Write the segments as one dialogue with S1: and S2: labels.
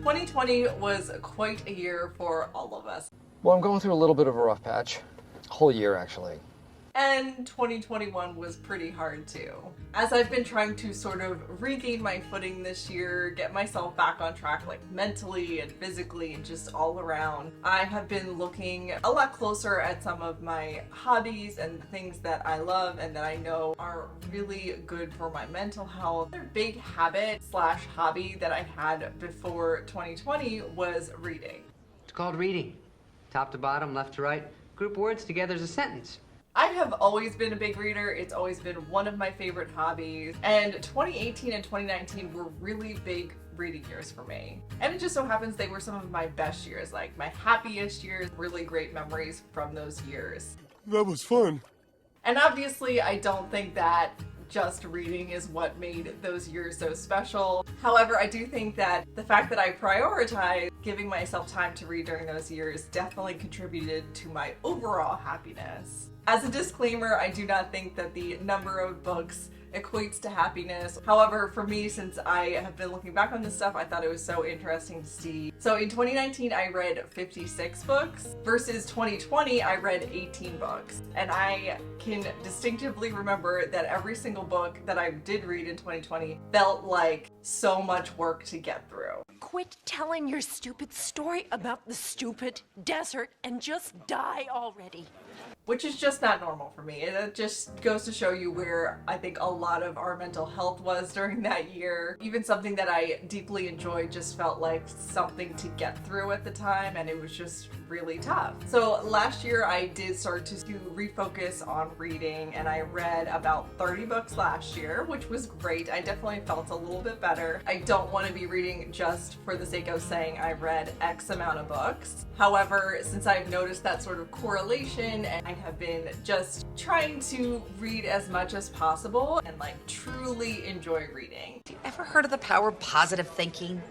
S1: 2020 was quite a year for all of us.
S2: Well, I'm going through a little bit of a rough patch. Whole year, actually.
S1: And 2021 was pretty hard too. As I've been trying to sort of regain my footing this year, get myself back on track like mentally and physically and just all around, I have been looking a lot closer at some of my hobbies and things that I love and that I know are really good for my mental health. Another big habit / hobby that I had before 2020 was reading.
S3: It's called reading. Top to bottom, left to right. Group words together as a sentence.
S1: I have always been a big reader. It's always been one of my favorite hobbies. And 2018 and 2019 were really big reading years for me. And it just so happens they were some of my best years, like my happiest years, really great memories from those years.
S4: That was fun.
S1: And obviously, I don't think that just reading is what made those years so special. However, I do think that the fact that I prioritized giving myself time to read during those years definitely contributed to my overall happiness. As a disclaimer, I do not think that the number of books equates to happiness. However, for me, since I have been looking back on this stuff, I thought it was so interesting to see. So in 2019, I read 56 books versus 2020, I read 18 books. And I can distinctively remember that every single book that I did read in 2020 felt like so much work to get through.
S5: Quit telling your stupid story about the stupid desert and just die already.
S1: Which is just not normal for me. It just goes to show you where I think a lot of our mental health was during that year. Even something that I deeply enjoyed just felt like something to get through at the time, and it was just really tough. So last year I did start to refocus on reading, and I read about 30 books last year, which was great. I definitely felt a little bit better. I don't want to be reading just for the sake of saying I read X amount of books. However, since I've noticed that sort of correlation, and I have been just trying to read as much as possible and like truly enjoy reading.
S5: Have you ever heard of the power of positive thinking?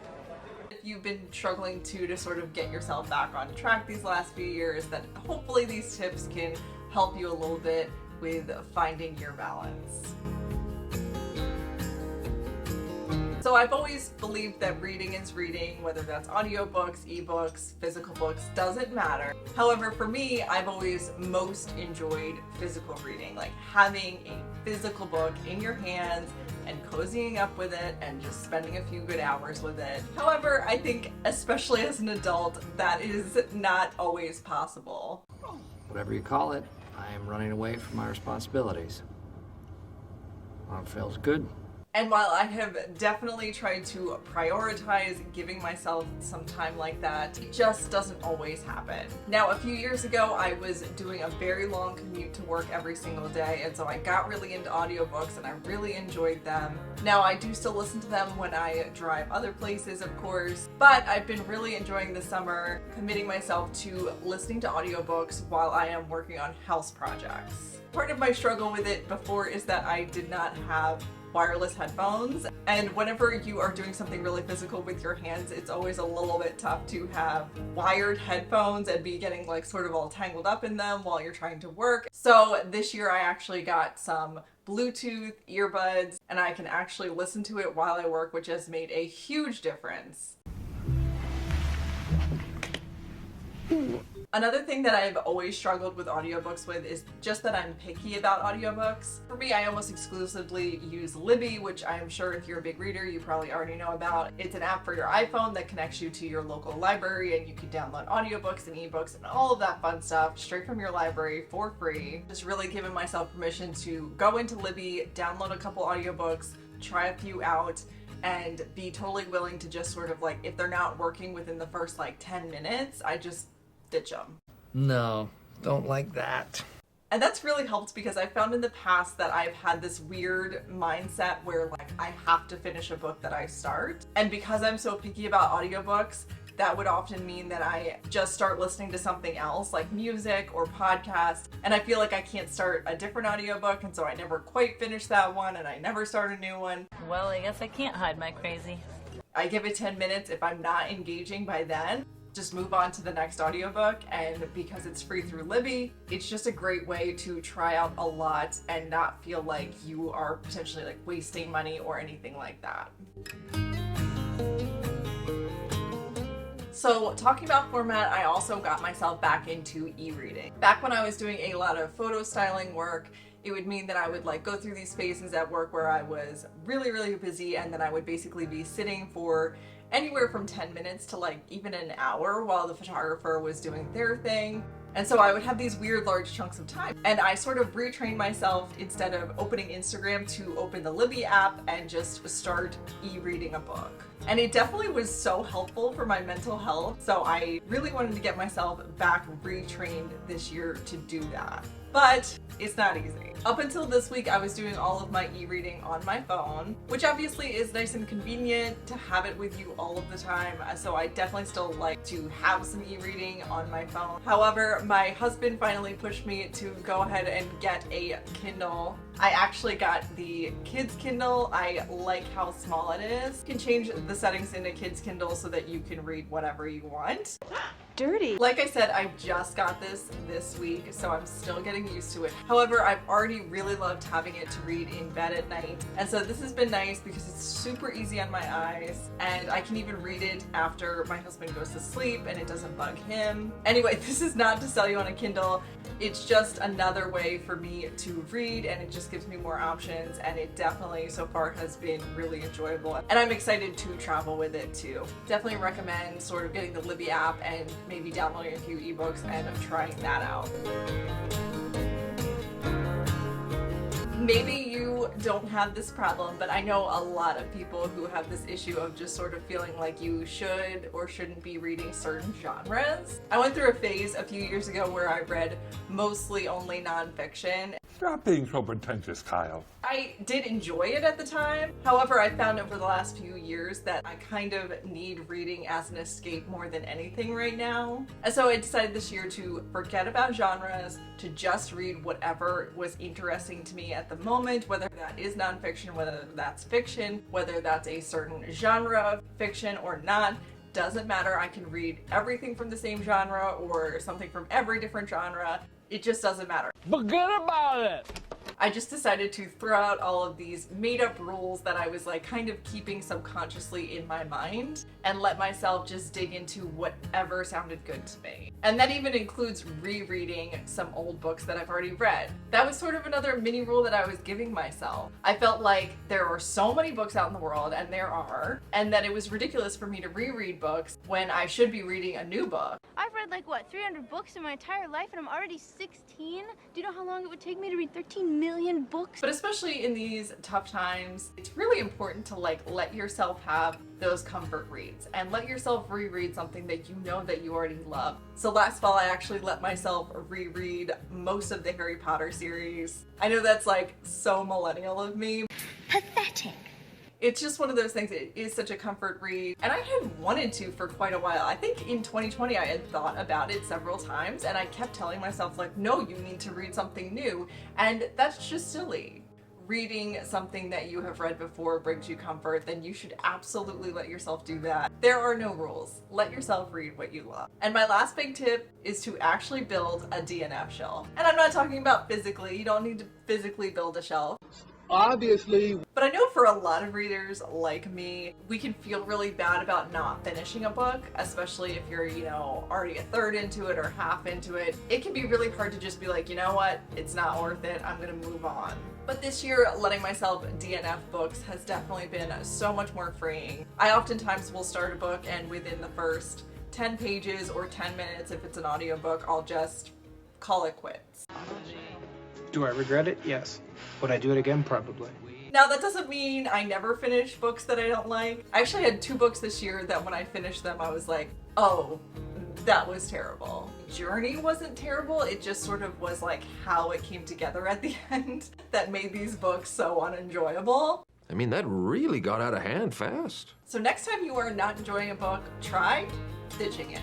S1: If you've been struggling to sort of get yourself back on track these last few years, then hopefully these tips can help you a little bit with finding your balance. So I've always believed that reading is reading, whether that's audiobooks, ebooks, physical books, doesn't matter. However, for me, I've always most enjoyed physical reading, like having a physical book in your hands and cozying up with it and just spending a few good hours with it. However, I think, especially as an adult, that is not always possible.
S2: Whatever you call it, I am running away from my responsibilities. Well, it feels good.
S1: And while I have definitely tried to prioritize giving myself some time like that, it just doesn't always happen. Now, a few years ago, I was doing a very long commute to work every single day, and so I got really into audiobooks and I really enjoyed them. Now, I do still listen to them when I drive other places, of course, but I've been really enjoying the summer, committing myself to listening to audiobooks while I am working on house projects. Part of my struggle with it before is that I did not have wireless headphones, and whenever you are doing something really physical with your hands, it's always a little bit tough to have wired headphones and be getting like sort of all tangled up in them while you're trying to work. So this year I actually got some Bluetooth earbuds and I can actually listen to it while I work, which has made a huge difference. Another thing that I've always struggled with audiobooks with is just that I'm picky about audiobooks. For me, I almost exclusively use Libby, which I'm sure if you're a big reader, you probably already know about. It's an app for your iPhone that connects you to your local library, and you can download audiobooks and ebooks and all of that fun stuff straight from your library for free. Just really giving myself permission to go into Libby, download a couple audiobooks, try a few out, and be totally willing to just sort of like, if they're not working within the first like 10 minutes, I just ditch them.
S2: No, don't like that.
S1: And that's really helped because I found in the past that I've had this weird mindset where like I have to finish a book that I start. And because I'm so picky about audiobooks, that would often mean that I just start listening to something else like music or podcast, and I feel like I can't start a different audiobook, and so I never quite finish that one and I never start a new one.
S6: Well, I guess I can't hide my crazy.
S1: I give it 10 minutes. If I'm not engaging by then, just move on to the next audiobook, and because it's free through Libby, it's just a great way to try out a lot and not feel like you are potentially like wasting money or anything like that. So talking about format, I also got myself back into e-reading. Back when I was doing a lot of photo styling work, it would mean that I would like go through these phases at work where I was really busy, and then I would basically be sitting for anywhere from 10 minutes to like even an hour while the photographer was doing their thing. And so I would have these weird large chunks of time. And I sort of retrained myself, instead of opening Instagram, to open the Libby app and just start e-reading a book. And it definitely was so helpful for my mental health. So I really wanted to get myself back retrained this year to do that. But it's not easy. Up until this week, I was doing all of my e-reading on my phone, which obviously is nice and convenient to have it with you all of the time. So I definitely still like to have some e-reading on my phone. However, my husband finally pushed me to go ahead and get a Kindle. I actually got the kids Kindle. I like how small it is. You can change the settings in a kids Kindle so that you can read whatever you want.
S5: Dirty.
S1: Like I said, I just got this week, so I'm still getting used to it. However, I've already really loved having it to read in bed at night. And so this has been nice because it's super easy on my eyes, and I can even read it after my husband goes to sleep and it doesn't bug him. Anyway, this is not to sell you on a Kindle. It's just another way for me to read, and it just gives me more options, and it definitely so far has been really enjoyable. And I'm excited to travel with it too. Definitely recommend sort of getting the Libby app and maybe downloading a few ebooks and trying that out. Maybe you don't have this problem, but I know a lot of people who have this issue of just sort of feeling like you should or shouldn't be reading certain genres. I went through a phase a few years ago where I read mostly only nonfiction.
S4: Stop being so pretentious, Kyle.
S1: I did enjoy it at the time. However, I found over the last few years that I kind of need reading as an escape more than anything right now. And so I decided this year to forget about genres, to just read whatever was interesting to me at the moment, whether that is nonfiction, whether that's fiction, whether that's a certain genre of fiction or not. Doesn't matter. I can read everything from the same genre or something from every different genre. It just doesn't matter.
S4: Forget about it!
S1: I just decided to throw out all of these made-up rules that I was like kind of keeping subconsciously in my mind and let myself just dig into whatever sounded good to me. And that even includes rereading some old books that I've already read. That was sort of another mini rule that I was giving myself. I felt like there are so many books out in the world, and there are, and that it was ridiculous for me to reread books when I should be reading a new book.
S7: I've read like, what, 300 books in my entire life, and I'm already 16? Do you know how long it would take me to read 13 million books?
S1: But especially in these tough times, it's really important to like let yourself have those comfort reads and let yourself reread something that you know that you already love. So last fall I actually let myself reread most of the Harry Potter series. I know that's like so millennial of me.
S7: Pathetic.
S1: It's just one of those things. It is such a comfort read, and I had wanted to for quite a while. I think in 2020 I had thought about it several times, and I kept telling myself like, no, you need to read something new, and that's just silly. Reading something that you have read before brings you comfort, then you should absolutely let yourself do that. There are no rules. Let yourself read what you love. And my last big tip is to actually build a DNF shelf. And I'm not talking about physically. You don't need to physically build a shelf.
S4: Obviously.
S1: But I know for a lot of readers like me, we can feel really bad about not finishing a book, especially if you're, already a third into it or half into it. It can be really hard to just be like, you know what, it's not worth it, I'm gonna move on. But this year, letting myself DNF books has definitely been so much more freeing. I oftentimes will start a book, and within the first 10 pages or 10 minutes, if it's an audiobook, I'll just call it quits.
S8: Do I regret it? Yes. Would I do it again? Probably.
S1: Now that doesn't mean I never finish books that I don't like. I actually had 2 books this year that when I finished them I was like, oh, that was terrible. Journey wasn't terrible, it just sort of was like how it came together at the end that made these books so unenjoyable.
S9: I mean, that really got out of hand fast.
S1: So next time you are not enjoying a book, try ditching it.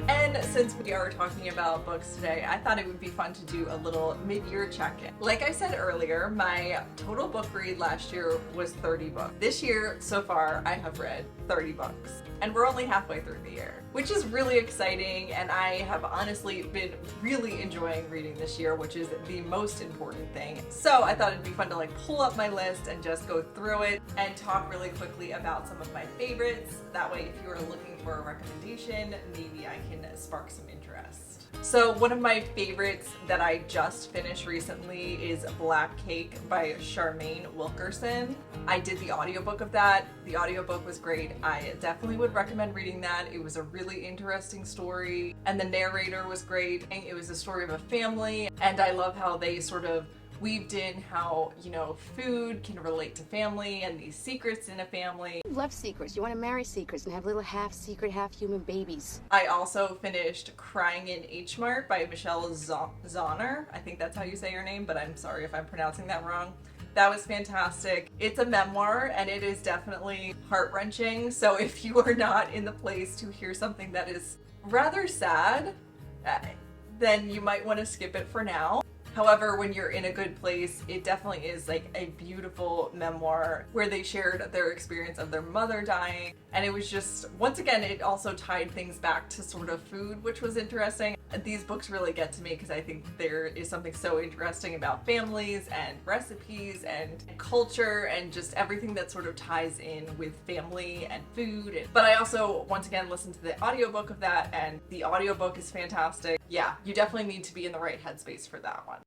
S1: And then, since we are talking about books today, I thought it would be fun to do a little mid-year check-in. Like I said earlier, my total book read last year was 30 books. This year, so far, I have read 30 books. And we're only halfway through the year, which is really exciting, and I have honestly been really enjoying reading this year, which is the most important thing. So I thought it'd be fun to like pull up my list and just go through it and talk really quickly about some of my favorites. That way, if you are looking for a recommendation, maybe I can spark some interest. So one of my favorites that I just finished recently is Black Cake by Charmaine Wilkerson. I did the audiobook of that. The audiobook was great. I definitely would recommend reading that. It was a really interesting story, and the narrator was great. It was a story of a family, and I love how they sort of weaved in how, you know, food can relate to family and these secrets in a family.
S10: You love secrets. You want to marry secrets and have little half-secret, half-human babies.
S1: I also finished Crying in H Mart by Michelle Zauner. I think that's how you say your name, but I'm sorry if I'm pronouncing that wrong. That was fantastic. It's a memoir, and it is definitely heart-wrenching. So if you are not in the place to hear something that is rather sad, then you might want to skip it for now. However, when you're in a good place, it definitely is like a beautiful memoir where they shared their experience of their mother dying. And it was just, once again, it also tied things back to sort of food, which was interesting. These books really get to me because I think there is something so interesting about families and recipes and culture and just everything that sort of ties in with family and food. But I also, once again, listened to the audiobook of that, and the audiobook is fantastic. Yeah, you definitely need to be in the right headspace for that one.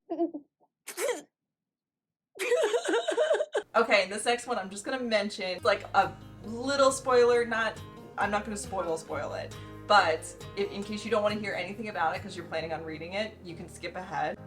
S1: Okay, this next one I'm just gonna mention, like a little spoiler, I'm not gonna spoil it, but in case you don't want to hear anything about it because you're planning on reading it, you can skip ahead.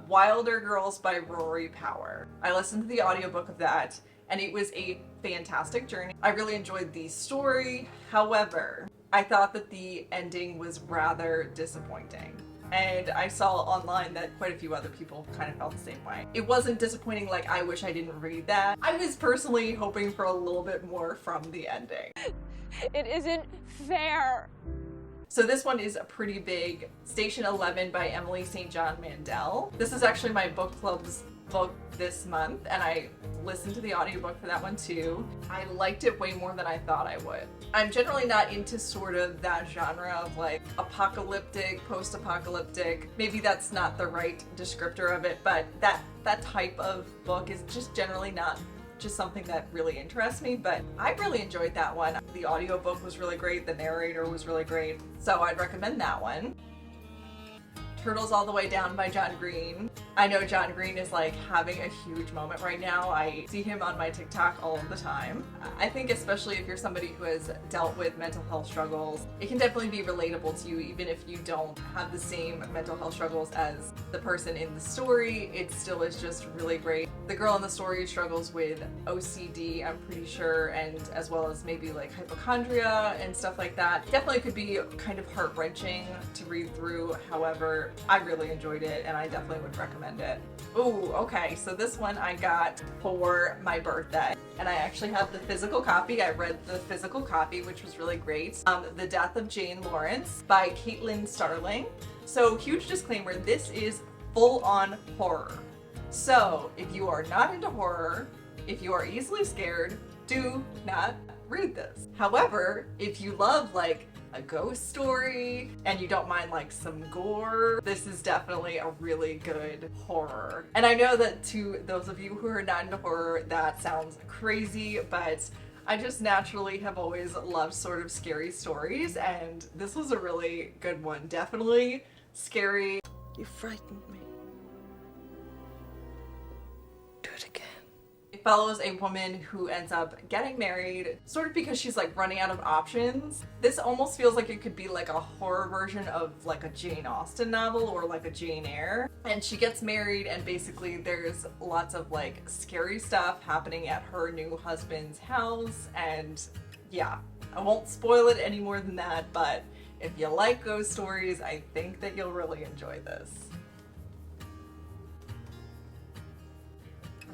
S1: Wilder Girls by Rory Power. I listened to the audiobook of that, and it was a fantastic journey. I really enjoyed the story. However, I thought that the ending was rather disappointing. And I saw online that quite a few other people kind of felt the same way. It wasn't disappointing like I wish I didn't read that. I was personally hoping for a little bit more from the ending.
S5: It isn't fair.
S1: So this one is a pretty big. Station 11 by Emily St. John Mandel. This is actually my book club's book this month, and I listened to the audiobook for that one too. I liked it way more than I thought I would. I'm generally not into sort of that genre of like apocalyptic, post-apocalyptic. Maybe that's not the right descriptor of it, but that type of book is just generally not just something that really interests me, but I really enjoyed that one. The audiobook was really great, the narrator was really great, so I'd recommend that one. Turtles All the Way Down by John Green. I know John Green is like having a huge moment right now. I see him on my TikTok all the time. I think especially if you're somebody who has dealt with mental health struggles, it can definitely be relatable to you even if you don't have the same mental health struggles as the person in the story. It still is just really great. The girl in the story struggles with OCD, I'm pretty sure, and as well as maybe like hypochondria and stuff like that. Definitely could be kind of heart-wrenching to read through. However, I really enjoyed it, and I definitely would recommend it. Ooh, okay, so this one I got for my birthday, and I actually have the physical copy. I read the physical copy, which was really great. The Death of Jane Lawrence by Caitlin Starling. So, huge disclaimer, this is full-on horror. So, if you are not into horror, if you are easily scared, do not read this. However, if you love like a ghost story and you don't mind like some gore, this is definitely a really good horror. And I know that to those of you who are not into horror, that sounds crazy, but I just naturally have always loved sort of scary stories, and this was a really good one. Definitely scary.
S11: You frightened me. Do it again.
S1: It follows a woman who ends up getting married, sort of because she's like running out of options. This almost feels like it could be like a horror version of like a Jane Austen novel or like a Jane Eyre. And she gets married, and basically there's lots of like scary stuff happening at her new husband's house. And yeah, I won't spoil it any more than that, but if you like ghost stories, I think that you'll really enjoy this.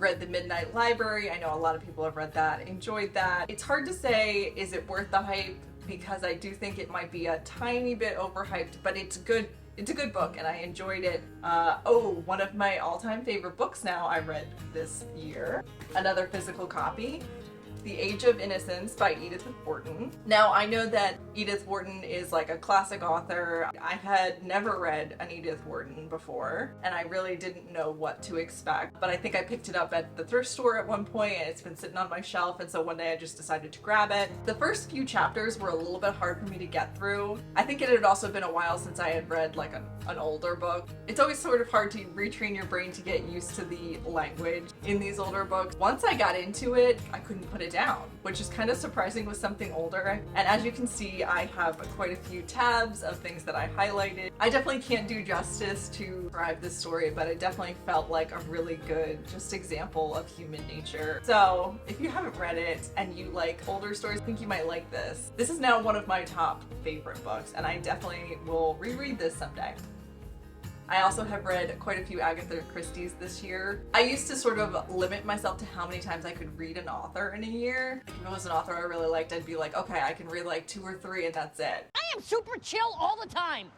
S1: Read The Midnight Library. I know a lot of people have read that, enjoyed that. It's hard to say, is it worth the hype? because I do think it might be a tiny bit overhyped, but it's good. It's a good book and I enjoyed it. One of my all-time favorite books now I read this year, another physical copy, The Age of Innocence by Edith Wharton. Now I know that Edith Wharton is like a classic author. I had never read an Edith Wharton before and I really didn't know what to expect, but I think I picked it up at the thrift store at one point and it's been sitting on my shelf, and so one day I just decided to grab it. The first few chapters were a little bit hard for me to get through. I think it had also been a while since I had read like an older book. It's always sort of hard to retrain your brain to get used to the language in these older books. Once I got into it, I couldn't put it down, which is kind of surprising with something older. And as you can see, I have quite a few tabs of things that I highlighted. I definitely can't do justice to describe this story, but it definitely felt like a really good just example of human nature. So if you haven't read it and you like older stories, I think you might like this. This is now one of my top favorite books and I definitely will reread this someday. I also have read quite a few Agatha Christie's this year. I used to sort of limit myself to how many times I could read an author in a year. If it was an author I really liked, I'd be like, okay, I can read like 2 or 3 and that's it.
S5: I am super chill all the time.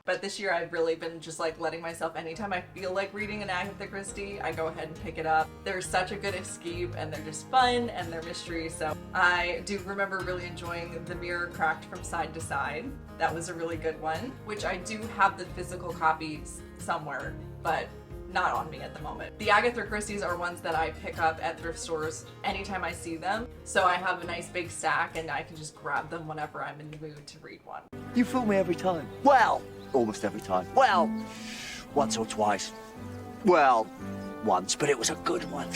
S1: But this year I've really been just like letting myself, anytime I feel like reading an Agatha Christie, I go ahead and pick it up. They're such a good escape and they're just fun and they're mysteries. So I do remember really enjoying The Mirror Cracked from Side to Side. That was a really good one, which I do have the physical copies somewhere, but not on me at the moment. The Agatha Christie's are ones that I pick up at thrift stores anytime I see them. So I have a nice big stack and I can just grab them whenever I'm in the mood to read one.
S12: You fool me every time. Well, almost every time. Well, once or twice. Well, once, but it was a good one.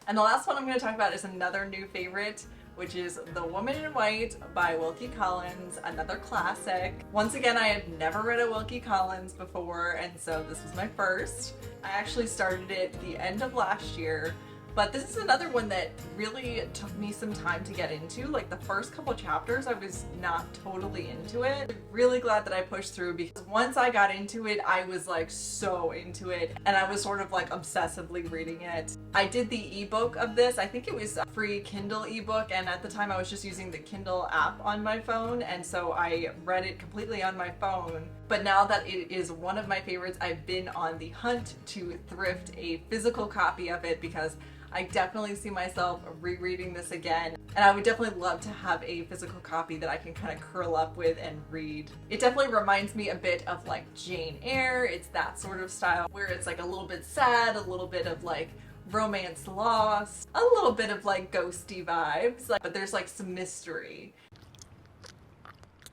S1: And the last one I'm going to talk about is another new favorite, which is The Woman in White by Wilkie Collins, another classic. Once again, I had never read a Wilkie Collins before, and so this was my first. I actually started it the end of last year, but this is another one that really took me some time to get into. Like the first couple chapters, I was not totally into it. I'm really glad that I pushed through because once I got into it, I was like so into it and I was sort of like obsessively reading it. I did the ebook of this. I think it was a free Kindle ebook, and at the time I was just using the Kindle app on my phone, and so I read it completely on my phone. But now that it is one of my favorites, I've been on the hunt to thrift a physical copy of it because I definitely see myself rereading this again, and I would definitely love to have a physical copy that I can kind of curl up with and read. It definitely reminds me a bit of like Jane Eyre. It's that sort of style where it's like a little bit sad, a little bit of like romance lost, a little bit of like ghosty vibes, but there's like some mystery.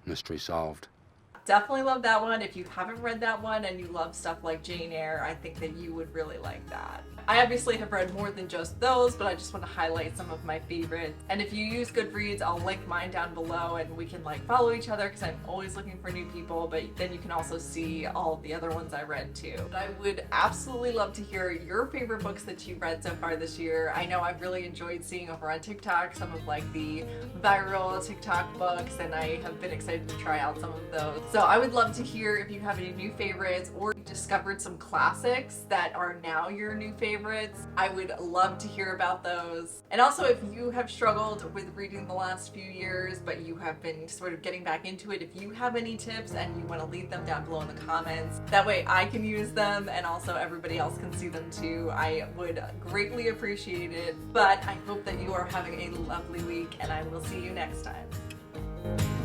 S9: Mystery solved.
S1: Definitely love that one. If you haven't read that one and you love stuff like Jane Eyre, I think that you would really like that. I obviously have read more than just those, but I just want to highlight some of my favorites. And if you use Goodreads, I'll link mine down below and we can like follow each other because I'm always looking for new people, but then you can also see all of the other ones I read too. But I would absolutely love to hear your favorite books that you've read so far this year. I know I've really enjoyed seeing over on TikTok some of like the viral TikTok books, and I have been excited to try out some of those. So I would love to hear if you have any new favorites or discovered some classics that are now your new favorites. I would love to hear about those. And also if you have struggled with reading the last few years, but you have been sort of getting back into it, if you have any tips and you want to leave them down below in the comments, that way I can use them and also everybody else can see them too. I would greatly appreciate it. But I hope that you are having a lovely week and I will see you next time.